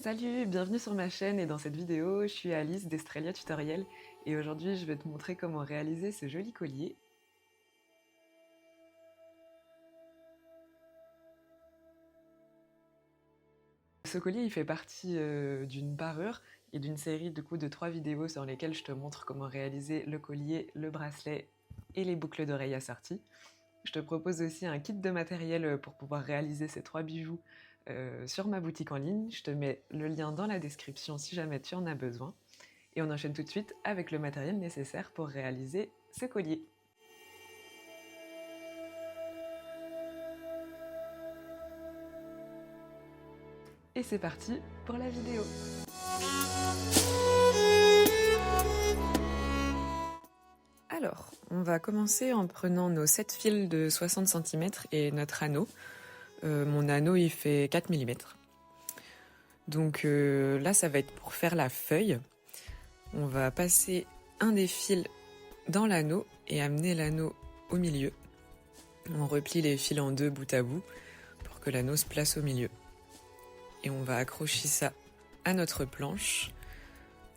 Salut, bienvenue sur ma chaîne et dans cette vidéo, je suis Alice d'Estrella Tutoriel et aujourd'hui je vais te montrer comment réaliser ce joli collier. Ce collier il fait partie d'une parure et d'une série de 3 vidéos sur lesquelles je te montre comment réaliser le collier, le bracelet et les boucles d'oreilles assorties. Je te propose aussi un kit de matériel pour pouvoir réaliser ces 3 bijoux sur ma boutique en ligne. Je te mets le lien dans la description si jamais tu en as besoin. Et on enchaîne tout de suite avec le matériel nécessaire pour réaliser ce collier. Et c'est parti pour la vidéo. Alors, on va commencer en prenant nos 7 fils de 60 cm et notre anneau. Mon anneau il fait 4 mm. Donc là ça va être pour faire la feuille. On va passer un des fils dans l'anneau et amener l'anneau au milieu. On replie les fils en deux bout à bout pour que l'anneau se place au milieu. Et on va accrocher ça à notre planche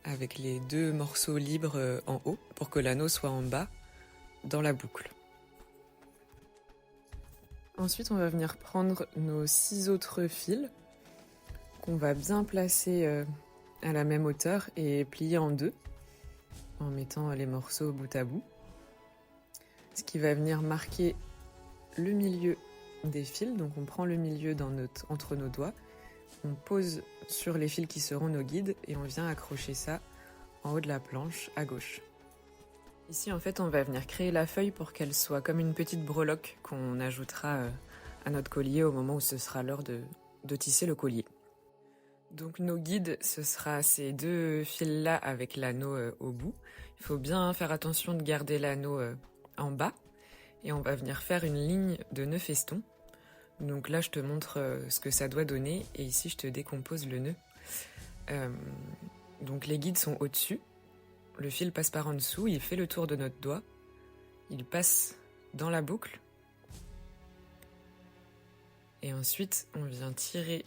avec les 2 morceaux libres en haut pour que l'anneau soit en bas dans la boucle. Ensuite, on va venir prendre nos 6 autres fils qu'on va bien placer à la même hauteur et plier en 2 en mettant les morceaux bout à bout. Ce qui va venir marquer le milieu des fils. Donc on prend le milieu entre nos doigts, on pose sur les fils qui seront nos guides et on vient accrocher ça en haut de la planche à gauche. Ici en fait on va venir créer la feuille pour qu'elle soit comme une petite breloque qu'on ajoutera à notre collier au moment où ce sera l'heure de tisser le collier. Donc nos guides, ce sera ces 2 fils là avec l'anneau au bout. Il faut bien faire attention de garder l'anneau en bas et on va venir faire une ligne de nœud feston. Donc là je te montre ce que ça doit donner et ici je te décompose le nœud. Donc les guides sont au-dessus, le fil passe par en dessous, il fait le tour de notre doigt, il passe dans la boucle et ensuite on vient tirer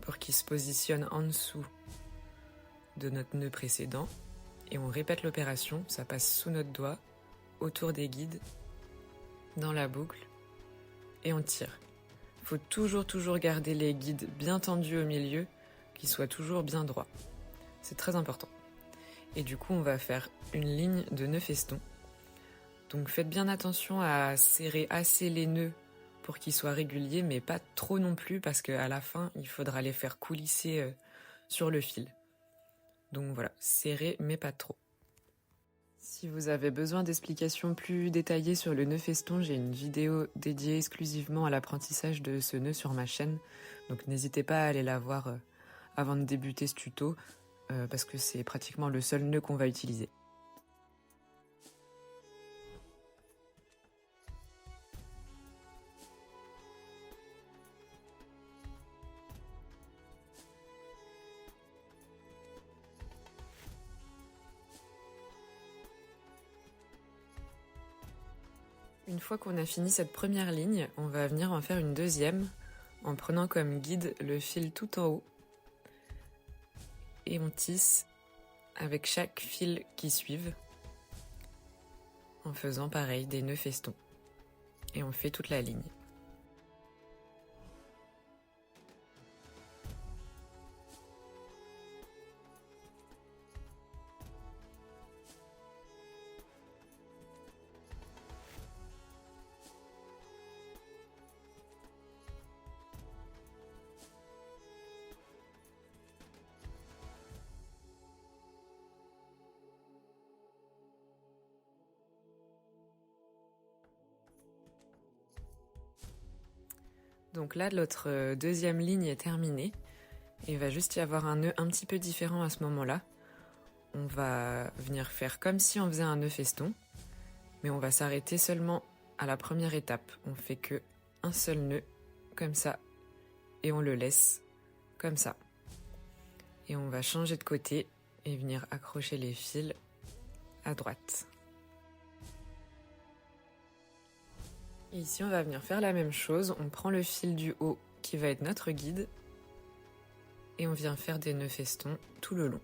pour qu'il se positionne en dessous de notre nœud précédent et on répète l'opération, ça passe sous notre doigt, autour des guides, dans la boucle et on tire. Il faut toujours garder les guides bien tendus au milieu, qu'ils soient toujours bien droits. C'est très important. Et du coup, on va faire une ligne de nœud feston. Donc faites bien attention à serrer assez les nœuds pour qu'ils soient réguliers, mais pas trop non plus, parce qu'à la fin, il faudra les faire coulisser sur le fil. Donc voilà, serrez, mais pas trop. Si vous avez besoin d'explications plus détaillées sur le nœud feston, j'ai une vidéo dédiée exclusivement à l'apprentissage de ce nœud sur ma chaîne. Donc n'hésitez pas à aller la voir avant de débuter ce tuto, parce que c'est pratiquement le seul nœud qu'on va utiliser. Une fois qu'on a fini cette première ligne, on va venir en faire une deuxième en prenant comme guide le fil tout en haut et on tisse avec chaque fil qui suive en faisant pareil des nœuds festons et on fait toute la ligne. Donc là, notre deuxième ligne est terminée. Il va juste y avoir un nœud un petit peu différent à ce moment-là. On va venir faire comme si on faisait un nœud feston, mais on va s'arrêter seulement à la première étape. On fait que un seul nœud, comme ça, et on le laisse comme ça. Et on va changer de côté et venir accrocher les fils à droite. Et ici, on va venir faire la même chose. On prend le fil du haut qui va être notre guide. et on vient faire des nœuds festons tout le long.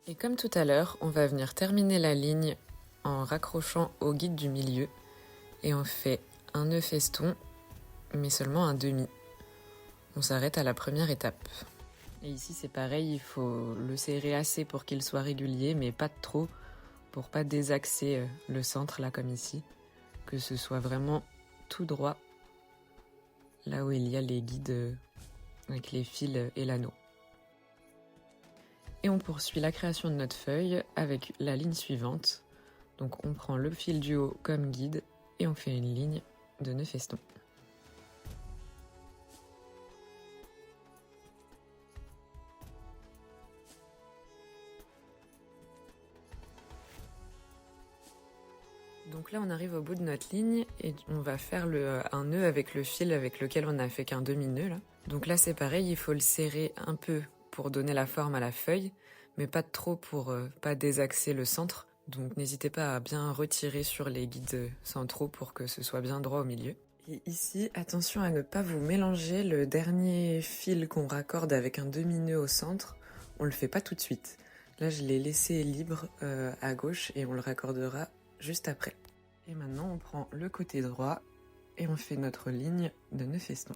Et comme tout à l'heure, on va venir terminer la ligne en raccrochant au guide du milieu et on fait un nœud feston mais seulement un demi. On s'arrête à la première étape. Et ici c'est pareil, il faut le serrer assez pour qu'il soit régulier mais pas trop pour pas désaxer le centre là comme ici, que ce soit vraiment tout droit là où il y a les guides avec les fils et l'anneau. Et on poursuit la création de notre feuille avec la ligne suivante. Donc on prend le fil du haut comme guide et on fait une ligne de nœud feston. Donc là on arrive au bout de notre ligne et on va faire un nœud avec le fil avec lequel on a fait qu'un demi-nœud là. Donc là c'est pareil, il faut le serrer un peu pour donner la forme à la feuille, mais pas trop pour pas désaxer le centre. Donc n'hésitez pas à bien retirer sur les guides centraux pour que ce soit bien droit au milieu. Et ici, attention à ne pas vous mélanger le dernier fil qu'on raccorde avec un demi-nœud au centre, on le fait pas tout de suite. Là je l'ai laissé libre à gauche et on le raccordera juste après. Et maintenant on prend le côté droit et on fait notre ligne de nœud feston.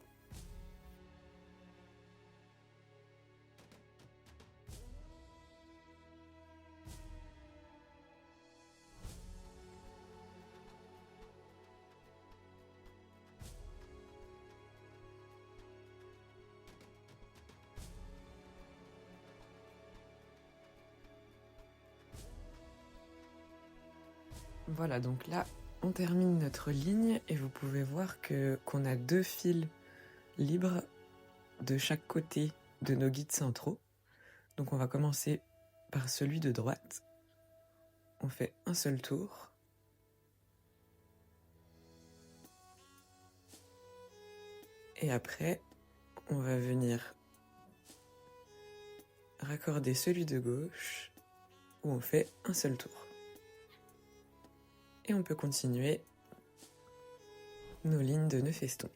Voilà, donc là on termine notre ligne et vous pouvez voir qu'on a deux fils libres de chaque côté de nos guides centraux. Donc on va commencer par celui de droite. On fait un seul tour. Et après, on va venir raccorder celui de gauche où on fait un seul tour. Et on peut continuer nos lignes de nœud feston.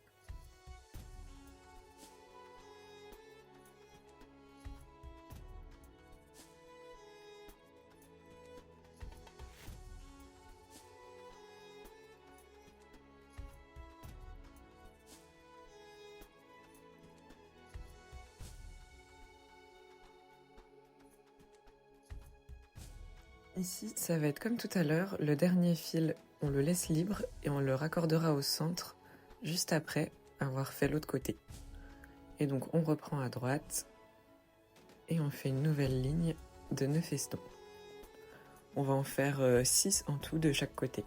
Ici, ça va être comme tout à l'heure, le dernier fil, on le laisse libre et on le raccordera au centre juste après avoir fait l'autre côté. Et donc on reprend à droite et on fait une nouvelle ligne de nœud feston. On va en faire 6 en tout de chaque côté.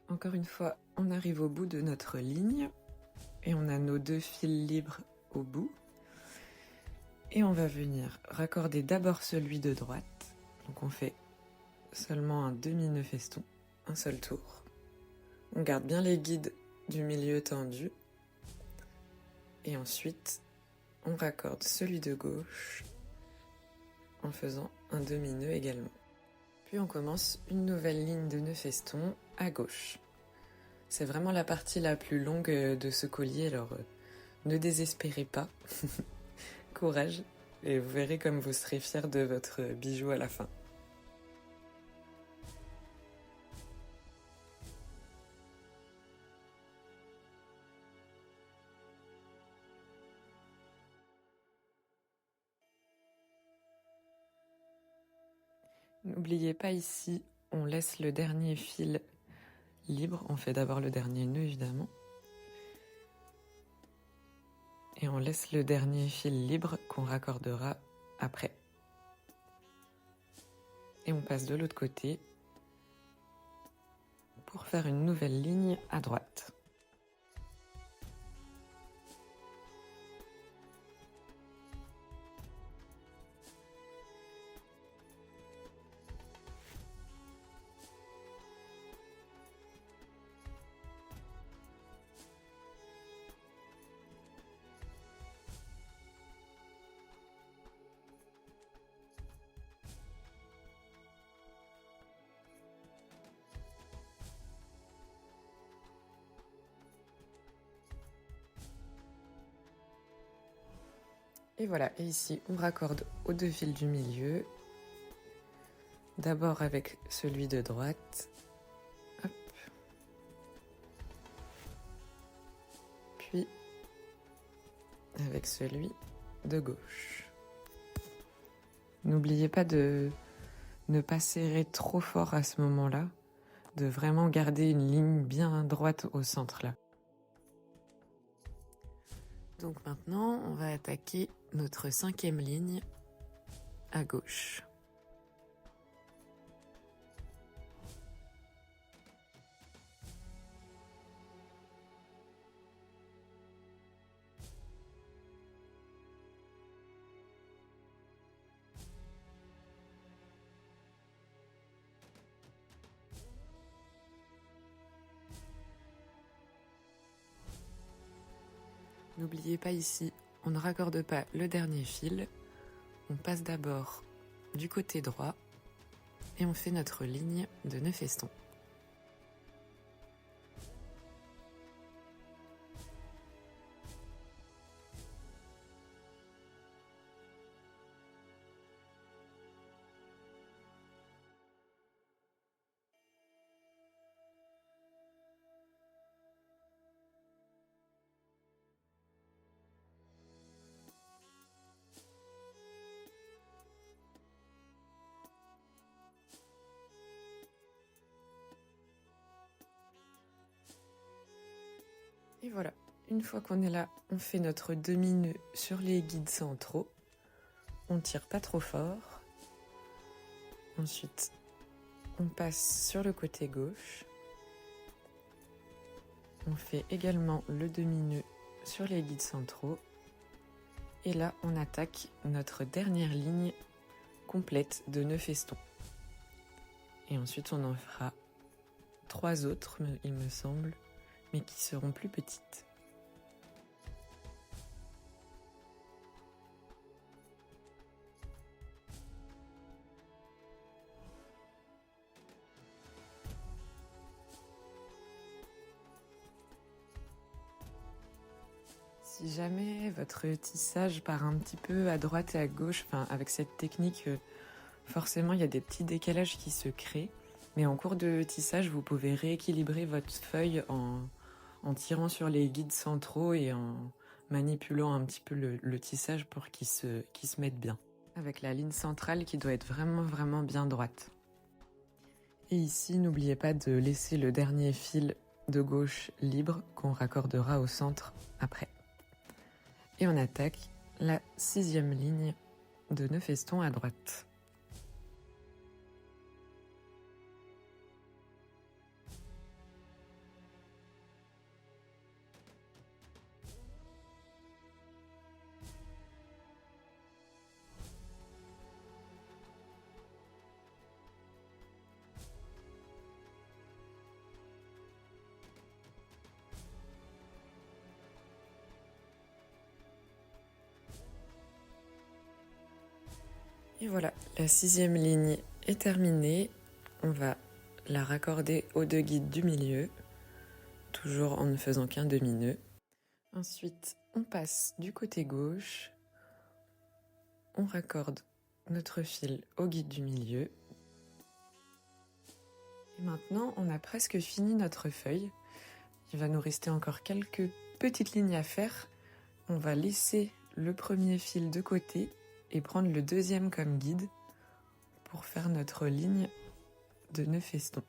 Encore une fois, on arrive au bout de notre ligne et on a nos deux fils libres au bout. Et on va venir raccorder d'abord celui de droite. Donc on fait seulement un demi-nœud feston, un seul tour. On garde bien les guides du milieu tendus. Et ensuite, on raccorde celui de gauche en faisant un demi-nœud également. Puis on commence une nouvelle ligne de nœud feston à gauche. C'est vraiment la partie la plus longue de ce collier, alors ne désespérez pas. Courage, et vous verrez comme vous serez fiers de votre bijou à la fin. N'oubliez pas ici, on laisse le dernier fil libre. On fait d'abord le dernier nœud évidemment. Et on laisse le dernier fil libre qu'on raccordera après. Et on passe de l'autre côté pour faire une nouvelle ligne à droite. Et voilà, et ici on raccorde aux deux fils du milieu. D'abord avec celui de droite. Hop. Puis avec celui de gauche. N'oubliez pas de ne pas serrer trop fort à ce moment-là, de vraiment garder une ligne bien droite au centre là. Donc maintenant, on va attaquer notre 5e ligne à gauche. N'oubliez pas ici, on ne raccorde pas le dernier fil, on passe d'abord du côté droit et on fait notre ligne de nœud feston. Et voilà, une fois qu'on est là, on fait notre demi-nœud sur les guides centraux. On tire pas trop fort. Ensuite, on passe sur le côté gauche. On fait également le demi-nœud sur les guides centraux. Et là, on attaque notre dernière ligne complète de nœuds festons. Et ensuite, on en fera 3 autres, il me semble, mais qui seront plus petites. Si jamais votre tissage part un petit peu à droite et à gauche, enfin avec cette technique, forcément il y a des petits décalages qui se créent. Mais en cours de tissage, vous pouvez rééquilibrer votre feuille en tirant sur les guides centraux et en manipulant un petit peu le tissage pour qu'il se mette bien. Avec la ligne centrale qui doit être vraiment bien droite. Et ici, n'oubliez pas de laisser le dernier fil de gauche libre qu'on raccordera au centre après. Et on attaque la 6e ligne de nœud feston à droite. Et voilà, la 6e ligne est terminée. On va la raccorder aux 2 guides du milieu, toujours en ne faisant qu'un demi-nœud. Ensuite, on passe du côté gauche, on raccorde notre fil au guide du milieu. Et maintenant, on a presque fini notre feuille. Il va nous rester encore quelques petites lignes à faire. On va laisser le premier fil de côté et prendre le deuxième comme guide pour faire notre ligne de nœud feston.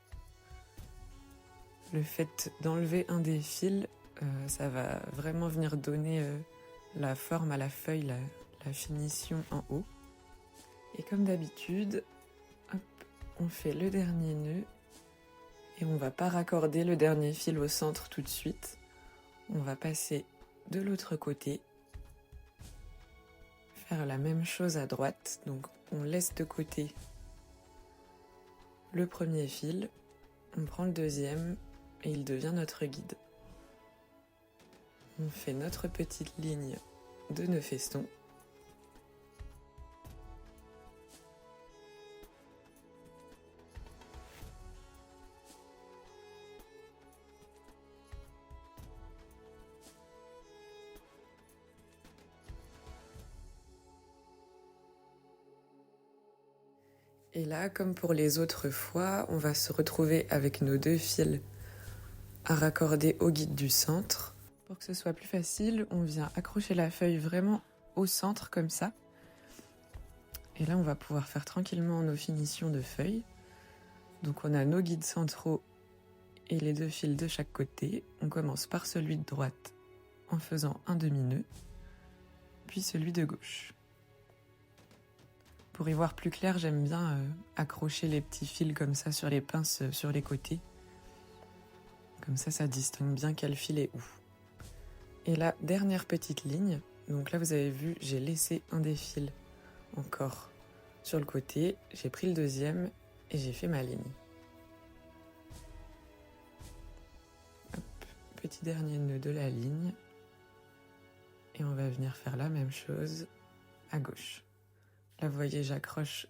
Le fait d'enlever un des fils, ça va vraiment venir donner la forme à la feuille, la finition en haut. Et comme d'habitude, hop, on fait le dernier nœud et on va pas raccorder le dernier fil au centre tout de suite. On va passer de l'autre côté, faire la même chose à droite. Donc on laisse de côté le premier fil, on prend le deuxième et il devient notre guide. On fait notre petite ligne de nœud feston. Et là, comme pour les autres fois, on va se retrouver avec nos 2 fils à raccorder au guide du centre. Pour que ce soit plus facile, on vient accrocher la feuille vraiment au centre comme ça. Et là, on va pouvoir faire tranquillement nos finitions de feuilles. Donc on a nos guides centraux et les 2 fils de chaque côté. On commence par celui de droite en faisant un demi-nœud, puis celui de gauche. Pour y voir plus clair, j'aime bien accrocher les petits fils comme ça sur les pinces sur les côtés. Comme ça distingue bien quel fil est où. Et la dernière petite ligne, donc là vous avez vu, j'ai laissé un des fils encore sur le côté, j'ai pris le deuxième et j'ai fait ma ligne. Hop, petit dernier nœud de la ligne. Et on va venir faire la même chose à gauche. Là, vous voyez, j'accroche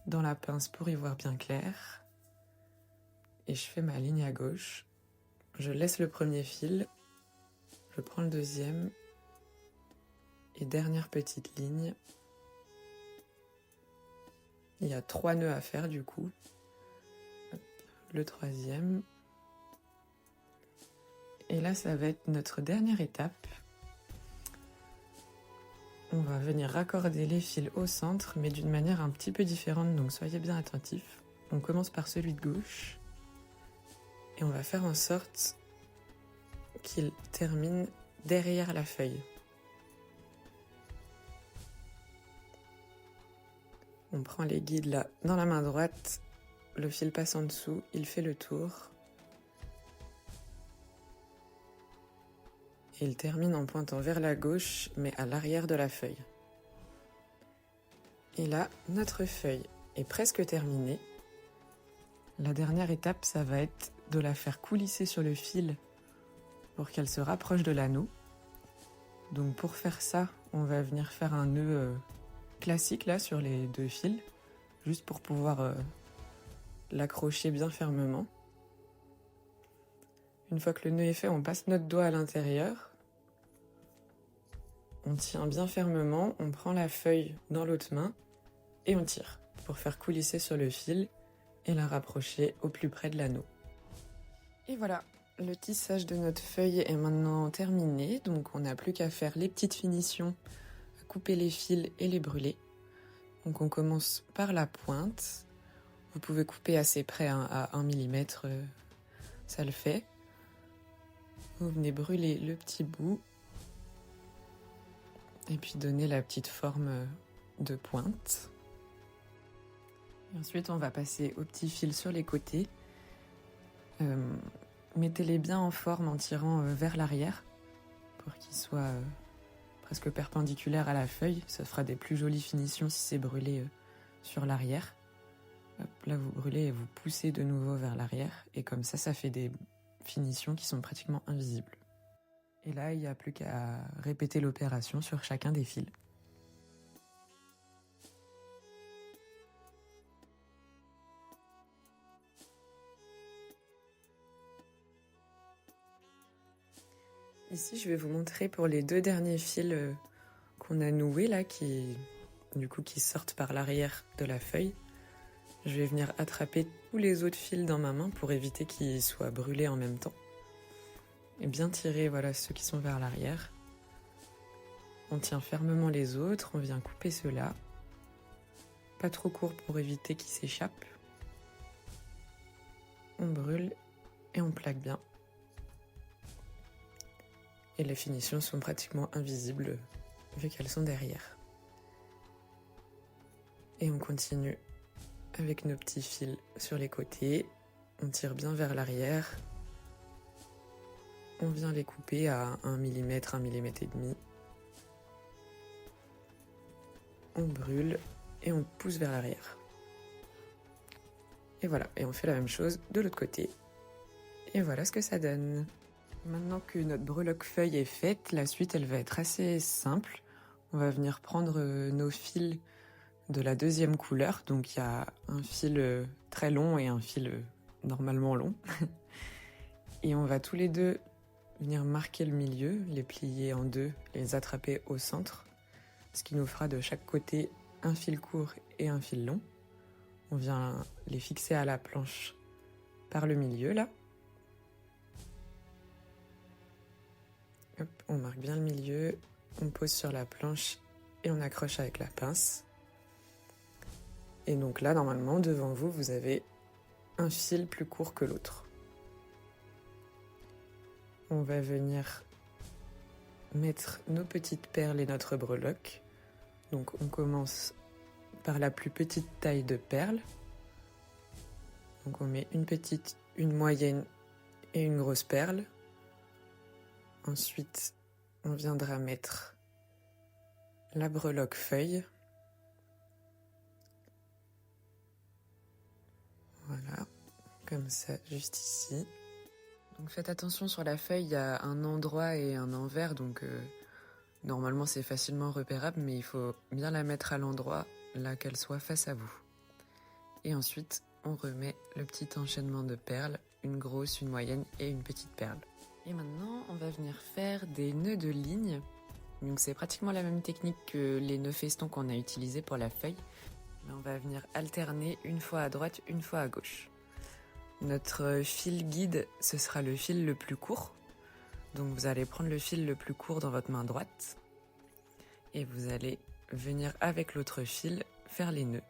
dans la pince pour y voir bien clair. Et je fais ma ligne à gauche. Je laisse le premier fil. Je prends le deuxième. Et dernière petite ligne. Il y a 3 nœuds à faire du coup. Hop, le troisième. Et là, ça va être notre dernière étape. On va venir raccorder les fils au centre, mais d'une manière un petit peu différente, donc soyez bien attentifs. On commence par celui de gauche, et on va faire en sorte qu'il termine derrière la feuille. On prend les guides là dans la main droite, le fil passe en dessous, il fait le tour. Et il termine en pointant vers la gauche, mais à l'arrière de la feuille. Et là, notre feuille est presque terminée. La dernière étape, ça va être de la faire coulisser sur le fil pour qu'elle se rapproche de l'anneau. Donc pour faire ça, on va venir faire un nœud classique là sur les 2 fils, juste pour pouvoir l'accrocher bien fermement. Une fois que le nœud est fait, on passe notre doigt à l'intérieur. On tient bien fermement, on prend la feuille dans l'autre main et on tire pour faire coulisser sur le fil et la rapprocher au plus près de l'anneau. Et voilà, le tissage de notre feuille est maintenant terminé, donc on n'a plus qu'à faire les petites finitions, couper les fils et les brûler. Donc on commence par la pointe. Vous pouvez couper assez près à 1 mm, ça le fait. Vous venez brûler le petit bout et puis donner la petite forme de pointe. Et ensuite, on va passer aux petits fils sur les côtés. Mettez-les bien en forme en tirant vers l'arrière pour qu'ils soient presque perpendiculaires à la feuille. Ça fera des plus jolies finitions si c'est brûlé sur l'arrière. Là, vous brûlez et vous poussez de nouveau vers l'arrière. Et comme ça fait des finitions qui sont pratiquement invisibles. Et là, il n'y a plus qu'à répéter l'opération sur chacun des fils. Ici, je vais vous montrer pour les 2 derniers fils qu'on a noués là, qui sortent par l'arrière de la feuille. Je vais venir attraper tous les autres fils dans ma main pour éviter qu'ils soient brûlés en même temps. Et bien tirer, voilà, ceux qui sont vers l'arrière. On tient fermement les autres, on vient couper ceux-là. pas trop court pour éviter qu'il s'échappe. On brûle et on plaque bien. Et les finitions sont pratiquement invisibles vu qu'elles sont derrière. Et on continue avec nos petits fils sur les côtés. On tire bien vers l'arrière. On vient les couper à 1 mm, 1 mm et demi. On brûle et on pousse vers l'arrière. Et voilà, et on fait la même chose de l'autre côté. Et voilà ce que ça donne. Maintenant que notre breloque feuille est faite, la suite elle va être assez simple. On va venir prendre nos fils de la deuxième couleur. Donc il y a un fil très long et un fil normalement long. Et on va tous les deux venir marquer le milieu, les plier en deux, les attraper au centre. Ce qui nous fera de chaque côté un fil court et un fil long. On vient les fixer à la planche par le milieu là. Hop, on marque bien le milieu, on pose sur la planche et on accroche avec la pince. Et donc là, normalement, devant vous, vous avez un fil plus court que l'autre. On va venir mettre nos petites perles et notre breloque. Donc on commence par la plus petite taille de perles. Donc on met une petite, une moyenne et une grosse perle. Ensuite, on viendra mettre la breloque feuille. Voilà, comme ça, juste ici. Donc faites attention sur la feuille, il y a un endroit et un envers, donc normalement c'est facilement repérable, mais il faut bien la mettre à l'endroit, là qu'elle soit face à vous. Et ensuite, on remet le petit enchaînement de perles, une grosse, une moyenne et une petite perle. Et maintenant, on va venir faire des nœuds de ligne. Donc c'est pratiquement la même technique que les nœuds festons qu'on a utilisés pour la feuille. Mais on va venir alterner une fois à droite, une fois à gauche. Notre fil guide, ce sera le fil le plus court. Donc vous allez prendre le fil le plus court dans votre main droite. Et vous allez venir avec l'autre fil faire les nœuds.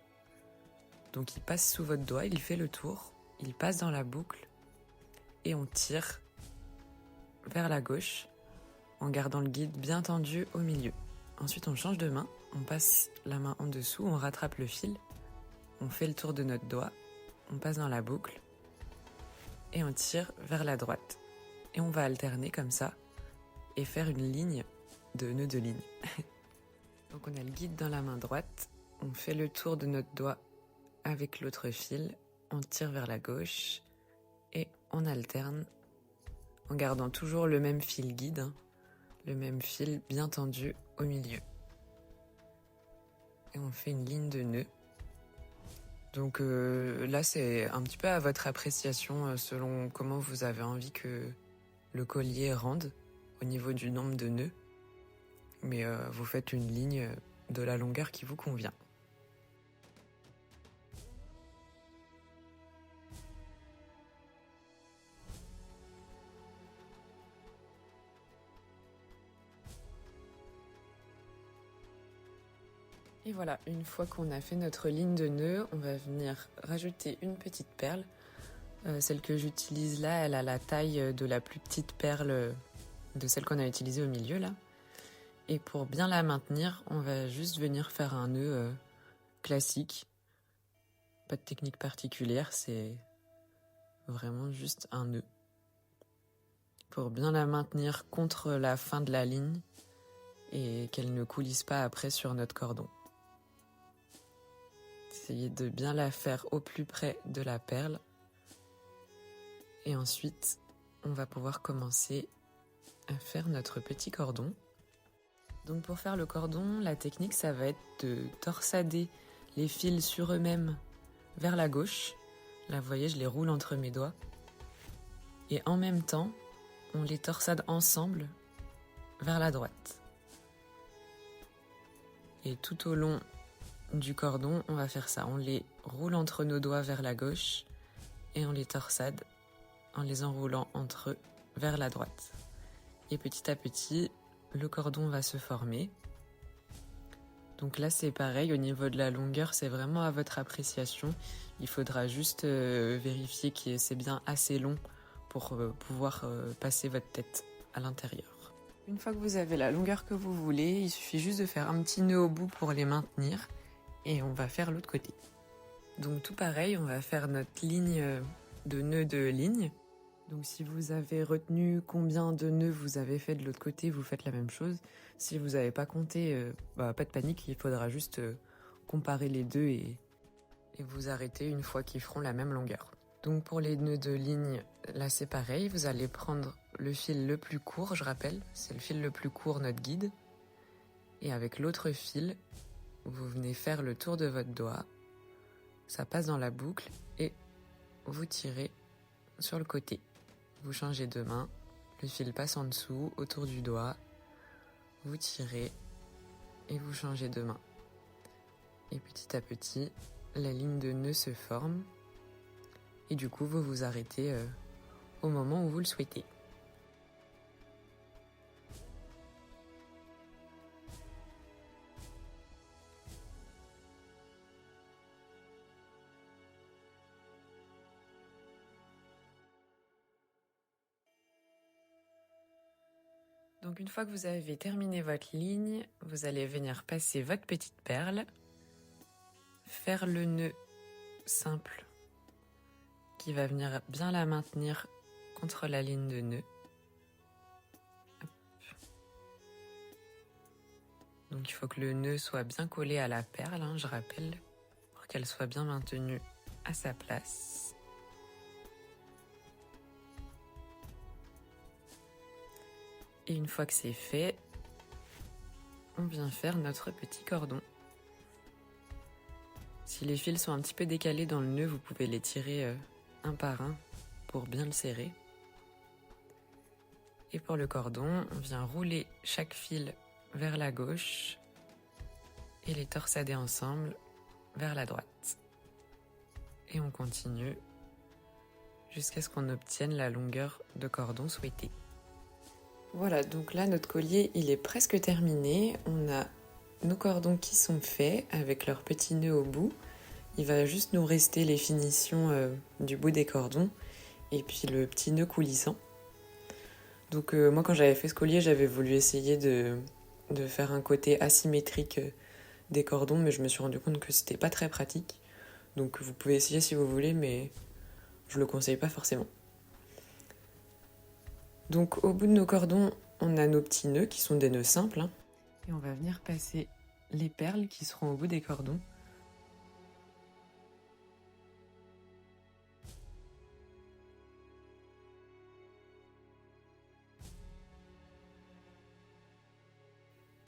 Donc il passe sous votre doigt, il fait le tour, il passe dans la boucle. Et on tire vers la gauche en gardant le guide bien tendu au milieu. Ensuite on change de main, on passe la main en dessous, on rattrape le fil, on fait le tour de notre doigt, on passe dans la boucle et on tire vers la droite. Et on va alterner comme ça et faire une ligne de nœuds de ligne. Donc on a le guide dans la main droite, on fait le tour de notre doigt avec l'autre fil, on tire vers la gauche et on alterne en gardant toujours le même fil guide, le même fil bien tendu au milieu. Et on fait une ligne de nœuds. Donc là c'est un petit peu à votre appréciation selon comment vous avez envie que le collier rende au niveau du nombre de nœuds. Mais vous faites une ligne de la longueur qui vous convient. Et voilà, une fois qu'on a fait notre ligne de nœuds, on va venir rajouter une petite perle. Celle que j'utilise là, elle a la taille de la plus petite perle de celle qu'on a utilisée au milieu là. Et pour bien la maintenir, on va juste venir faire un nœud classique. Pas de technique particulière, c'est vraiment juste un nœud. Pour bien la maintenir contre la fin de la ligne et qu'elle ne coulisse pas après sur notre cordon. Essayez de bien la faire au plus près de la perle. Et ensuite, on va pouvoir commencer à faire notre petit cordon. Donc pour faire le cordon, la technique, ça va être de torsader les fils sur eux-mêmes vers la gauche. Là, vous voyez, je les roule entre mes doigts. Et en même temps, on les torsade ensemble vers la droite. Et tout au long du cordon, on va faire ça. On les roule entre nos doigts vers la gauche et on les torsade en les enroulant entre eux vers la droite. Et petit à petit, le cordon va se former. Donc là c'est pareil, au niveau de la longueur, c'est vraiment à votre appréciation. Il faudra juste vérifier que c'est bien assez long pour pouvoir passer votre tête à l'intérieur. Une fois que vous avez la longueur que vous voulez, il suffit juste de faire un petit nœud au bout pour les maintenir et on va faire l'autre côté. Donc tout pareil, on va faire notre ligne de nœuds de ligne. Donc si vous avez retenu combien de nœuds vous avez fait de l'autre côté, vous faites la même chose. Si vous n'avez pas compté, pas de panique, il faudra juste comparer les deux et vous arrêter une fois qu'ils feront la même longueur. Donc pour les nœuds de ligne, là c'est pareil, vous allez prendre le fil le plus court, je rappelle, c'est le fil le plus court, notre guide. Et avec l'autre fil, vous venez faire le tour de votre doigt, ça passe dans la boucle et vous tirez sur le côté. Vous changez de main, le fil passe en dessous, autour du doigt, vous tirez et vous changez de main. Et petit à petit, la ligne de nœud se forme et du coup vous vous arrêtez au moment où vous le souhaitez. Donc une fois que vous avez terminé votre ligne, vous allez venir passer votre petite perle, faire le nœud simple qui va venir bien la maintenir contre la ligne de nœud. Hop. Donc il faut que le nœud soit bien collé à la perle, je rappelle, pour qu'elle soit bien maintenue à sa place. Et une fois que c'est fait, on vient faire notre petit cordon. Si les fils sont un petit peu décalés dans le nœud, vous pouvez les tirer un par un pour bien le serrer. Et pour le cordon, on vient rouler chaque fil vers la gauche et les torsader ensemble vers la droite. Et on continue jusqu'à ce qu'on obtienne la longueur de cordon souhaitée. Voilà, donc là notre collier il est presque terminé. On a nos cordons qui sont faits avec leurs petits nœuds au bout. Il va juste nous rester les finitions du bout des cordons et puis le petit nœud coulissant. Donc moi quand j'avais fait ce collier, j'avais voulu essayer de faire un côté asymétrique des cordons, mais je me suis rendu compte que c'était pas très pratique. Donc vous pouvez essayer si vous voulez, mais je le conseille pas forcément. Donc au bout de nos cordons, on a nos petits nœuds qui sont des nœuds simples. Et on va venir passer les perles qui seront au bout des cordons.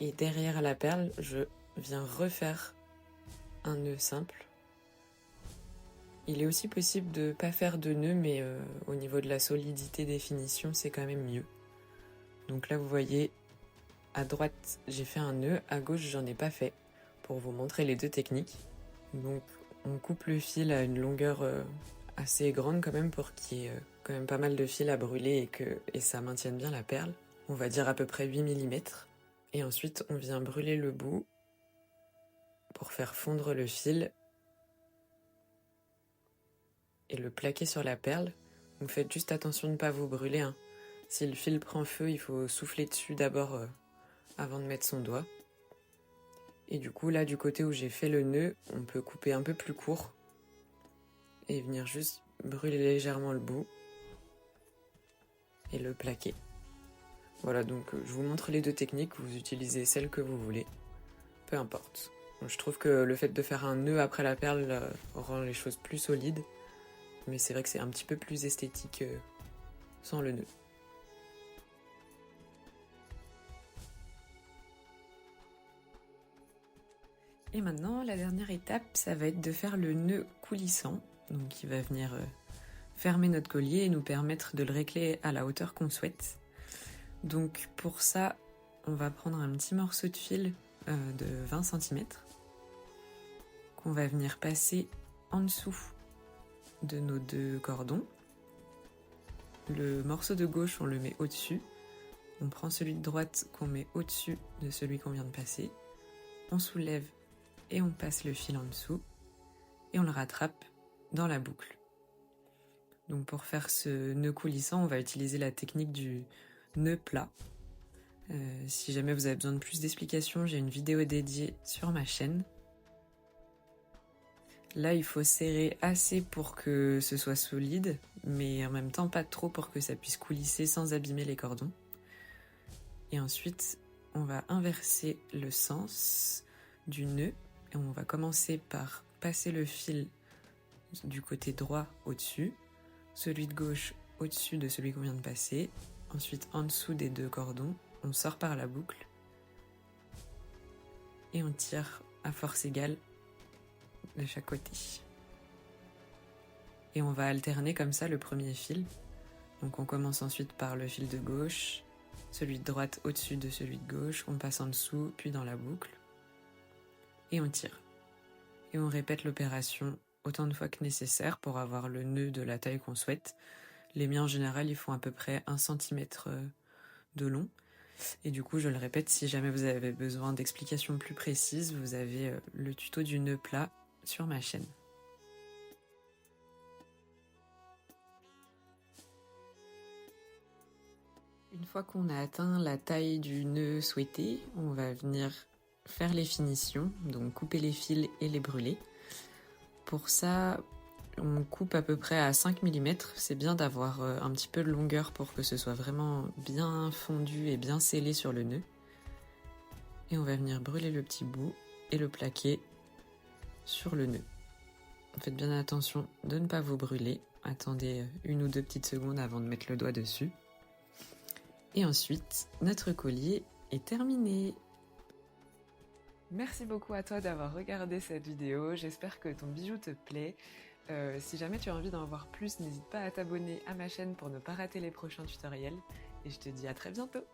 Et derrière la perle, je viens refaire un nœud simple. Il est aussi possible de ne pas faire de nœud, mais au niveau de la solidité des finitions, c'est quand même mieux. Donc là, vous voyez, à droite, j'ai fait un nœud, à gauche, j'en ai pas fait, pour vous montrer les deux techniques. Donc, on coupe le fil à une longueur assez grande quand même, pour qu'il y ait quand même pas mal de fil à brûler et ça maintienne bien la perle. On va dire à peu près 8 mm. Et ensuite, on vient brûler le bout pour faire fondre le fil et le plaquer sur la perle. Vous faites juste attention de ne pas vous brûler. Si le fil prend feu, il faut souffler dessus d'abord avant de mettre son doigt. Et du coup, là, du côté où j'ai fait le nœud, on peut couper un peu plus court et venir juste brûler légèrement le bout et le plaquer. Voilà, donc je vous montre les deux techniques, vous utilisez celle que vous voulez, peu importe. Je trouve que le fait de faire un nœud après la perle rend les choses plus solides, mais c'est vrai que c'est un petit peu plus esthétique sans le nœud. Et maintenant, la dernière étape, ça va être de faire le nœud coulissant, donc qui va venir fermer notre collier et nous permettre de le régler à la hauteur qu'on souhaite. Donc pour ça, on va prendre un petit morceau de fil de 20 cm qu'on va venir passer en dessous de nos deux cordons. Le morceau de gauche, on le met au-dessus. On prend celui de droite qu'on met au-dessus de celui qu'on vient de passer. on soulève et on passe le fil en dessous et on le rattrape dans la boucle. Donc pour faire ce nœud coulissant, on va utiliser la technique du nœud plat. Si jamais vous avez besoin de plus d'explications, j'ai une vidéo dédiée sur ma chaîne. Là, il faut serrer assez pour que ce soit solide, mais en même temps pas trop pour que ça puisse coulisser sans abîmer les cordons. Et ensuite, on va inverser le sens du nœud et on va commencer par passer le fil du côté droit au-dessus, celui de gauche au-dessus de celui qu'on vient de passer, ensuite en dessous des deux cordons, on sort par la boucle et on tire à force égale de chaque côté. Et on va alterner comme ça le premier fil. Donc on commence ensuite par le fil de gauche, celui de droite au-dessus de celui de gauche, on passe en dessous, puis dans la boucle, et on tire. Et on répète l'opération autant de fois que nécessaire pour avoir le nœud de la taille qu'on souhaite. Les miens en général, ils font à peu près 1 cm de long. Et du coup, je le répète, si jamais vous avez besoin d'explications plus précises, vous avez le tuto du nœud plat sur ma chaîne. Une fois qu'on a atteint la taille du nœud souhaité, on va venir faire les finitions, donc couper les fils et les brûler. Pour ça, on coupe à peu près à 5 mm, c'est bien d'avoir un petit peu de longueur pour que ce soit vraiment bien fondu et bien scellé sur le nœud. Et on va venir brûler le petit bout et le plaquer sur le nœud. Faites bien attention de ne pas vous brûler, attendez 1 ou 2 petites secondes avant de mettre le doigt dessus. Et ensuite, notre collier est terminé. Merci beaucoup à toi d'avoir regardé cette vidéo, j'espère que ton bijou te plaît. Si jamais tu as envie d'en voir plus, n'hésite pas à t'abonner à ma chaîne pour ne pas rater les prochains tutoriels. Et je te dis à très bientôt.